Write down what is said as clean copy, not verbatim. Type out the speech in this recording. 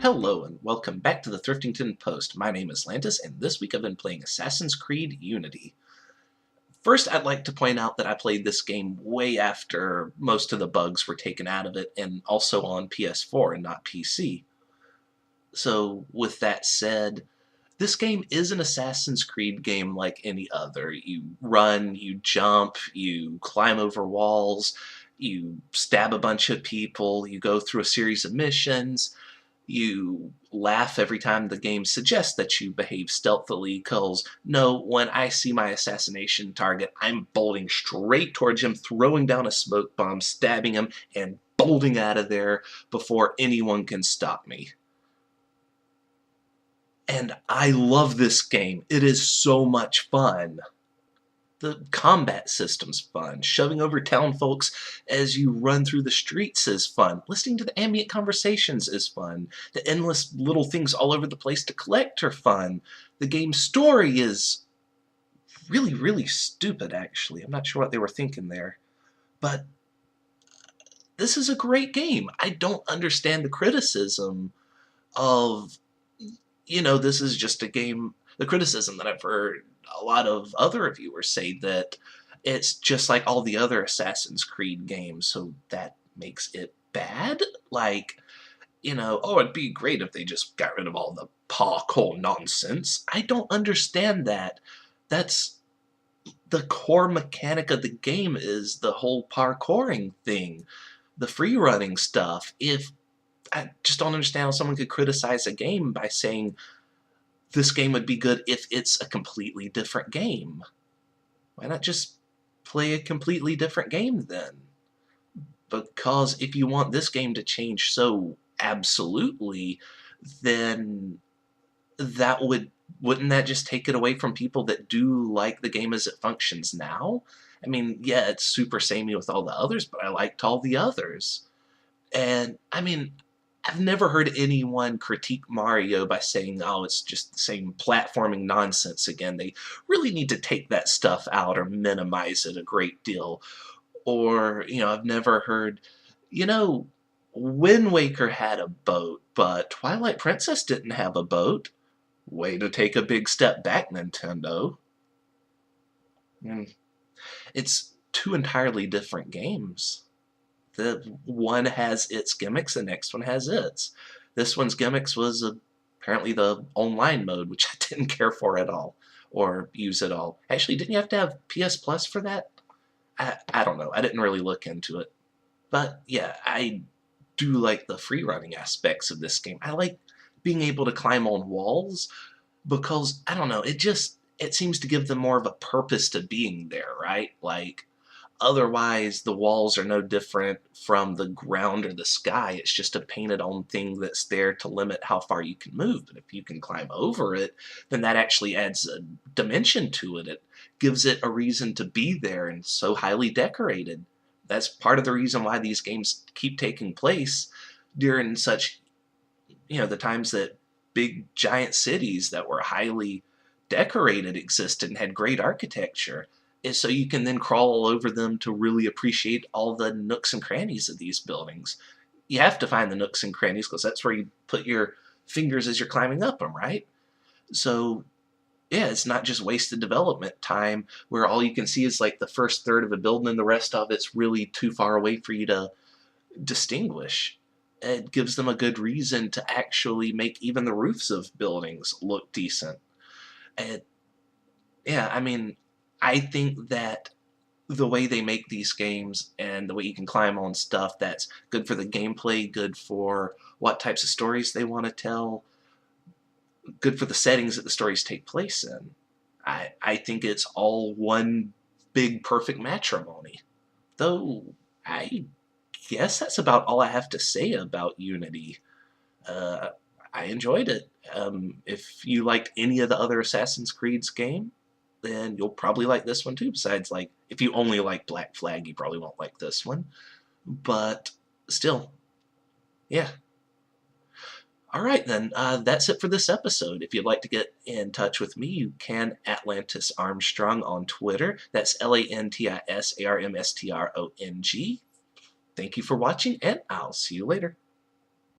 Hello and welcome back to the Thriftington Post. My name is Lantis and this week I've been playing Assassin's Creed Unity. First, I'd like to point out that I played this game way after most of the bugs were taken out of it and also on PS4 and not PC. So with that said, this game is an Assassin's Creed game like any other. You run, you jump, you climb over walls, you stab a bunch of people, you go through a series of missions. You laugh every time the game suggests that you behave stealthily, because no, when I see my assassination target, I'm bolting straight towards him, throwing down a smoke bomb, stabbing him, and bolting out of there before anyone can stop me. And I love this game. It is so much fun. The combat system's fun. Shoving over town folks as you run through the streets is fun. Listening to the ambient conversations is fun. The endless little things all over the place to collect are fun. The game's story is really, really stupid, actually. I'm not sure what they were thinking there. But this is a great game. I don't understand the criticism of, this is just a game. The criticism that I've heard a lot of other reviewers say that it's just like all the other Assassin's Creed games, so that makes it bad. Like, oh, it'd be great if they just got rid of all the parkour nonsense. I don't understand that. That's the core mechanic of the game, is the whole parkouring thing, the free running stuff. I just don't understand how someone could criticize a game by saying this game would be good if it's a completely different game. Why not just play a completely different game then? Because if you want this game to change so absolutely, then wouldn't that just take it away from people that do like the game as it functions now? I mean, yeah, it's super samey with all the others, but I liked all the others. And, I mean, I've never heard anyone critique Mario by saying, oh, it's just the same platforming nonsense again. They really need to take that stuff out or minimize it a great deal. Or, I've never heard, Wind Waker had a boat, but Twilight Princess didn't have a boat. Way to take a big step back, Nintendo. It's two entirely different games. The one has its gimmicks, the next one has its. This one's gimmicks was apparently the online mode, which I didn't care for at all, or use at all. Actually, didn't you have to have PS Plus for that? I don't know. I didn't really look into it. But yeah, I do like the free running aspects of this game. I like being able to climb on walls because, I don't know, it seems to give them more of a purpose to being there, right? Like, otherwise, the walls are no different from the ground or the sky. It's just a painted-on thing that's there to limit how far you can move. But if you can climb over it, then that actually adds a dimension to it. It gives it a reason to be there and so highly decorated. That's part of the reason why these games keep taking place during such, the times that big, giant cities that were highly decorated existed and had great architecture. Is so you can then crawl all over them to really appreciate all the nooks and crannies of these buildings. You have to find the nooks and crannies because that's where you put your fingers as you're climbing up them, right? So, yeah, it's not just wasted development time where all you can see is like the first third of a building and the rest of it's really too far away for you to distinguish. It gives them a good reason to actually make even the roofs of buildings look decent. And, yeah, I mean, I think that the way they make these games and the way you can climb on stuff that's good for the gameplay, good for what types of stories they want to tell, good for the settings that the stories take place in. I think it's all one big perfect matrimony. Though, I guess that's about all I have to say about Unity. I enjoyed it. If you liked any of the other Assassin's Creed's game, then you'll probably like this one too. Besides, like, if you only like Black Flag, you probably won't like this one. But still, yeah. Alright then, that's it for this episode. If you'd like to get in touch with me, you can Atlantis Armstrong on Twitter. That's LANTISARMSTRONG. Thank you for watching, and I'll see you later.